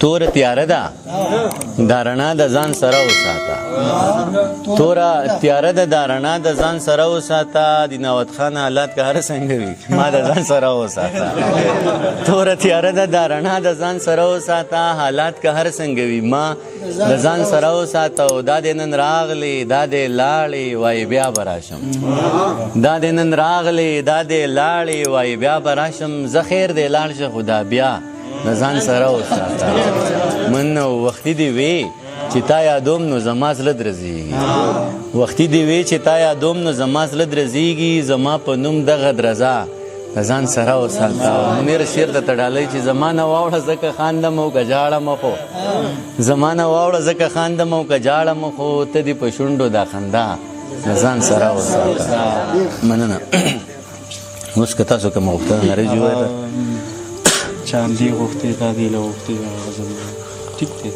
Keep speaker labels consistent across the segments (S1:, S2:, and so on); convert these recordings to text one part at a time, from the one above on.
S1: تور تیاره ده دا رڼا د ځان سره وساته توره تیاره ده دا رڼا د ځان سره وساته د نوت خان حالات که هر څنګه وي ما د ځان سره وساته توره تیاره ده دا رڼا د ځان سره وساته حالات که هر څنګه وي ما د ځان سره وساته او دا د نن راغلی دا د لاړې وای بیا به راشم دا د نن راغلی دا د لاړې وای بیا به راشم زه خیر دی لاړ شه خو دا بیا د ځان سره وساته من وختي دی وی چې تا یادوم نو زما زړه درځېږي وختي دی وی چې تا یادوم نو زما زړه درځېږي زما په نوم دغه درځه د ځان سره وساته منیر شعر درته ډالۍ چې زما نه واوړه ځکه خاندم او که ژاړم خو زما نه واوړه ځکه خاندم او که ژاړم خو ته دې په شونډو دا خندا د ځان سره وساته مننه اوس که تاسو کومه غوښتنه لرئ چې ووایئ
S2: چاندي غوښتې تا دې له غوښتې غزل ټیک دی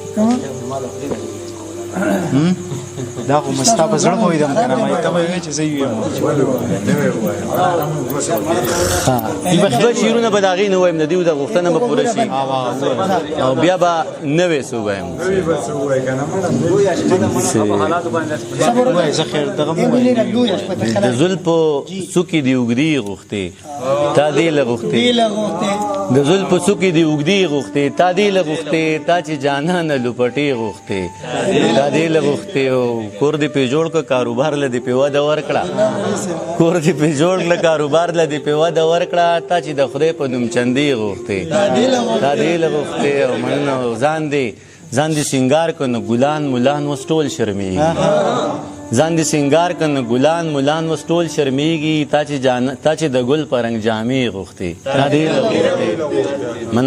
S2: دا خو مستا په زړه پوهېدم که نه ما ته به ویې چې زه یې یم
S1: دوه شعرونه به د هغې نه ووایم د دوی د غوښتنه به پوره شي او بیا به نوې څه ووایم
S2: زه خیر دغه مو وایم
S1: د زلفو څوکې دې اوږدې غوښتې تا دې له غوښتې د زلفو څوکې دې اوږدې غوښتې تا دې له غوښتې تا چې جانانه لوپټې غوښتې تا دې له غوښتې او کور دې پې جوړ کړه کاروبار له دې پې وده ورکړه کور دې پې جوړ کړه کاروبار له دې پې وده ورکړه تا چې د خدای په نوم چندې غوښتې تا دې له غوښتې او مننه ځان دې سینګار کړه نو ګلان ملان اوس ټول شرمېږي ځان دې سینګار کړه نو ګلان ملان اوس ټول شرمېږي تا چې د ګل په رنګ جامې غوښتې تا دې له غوښتې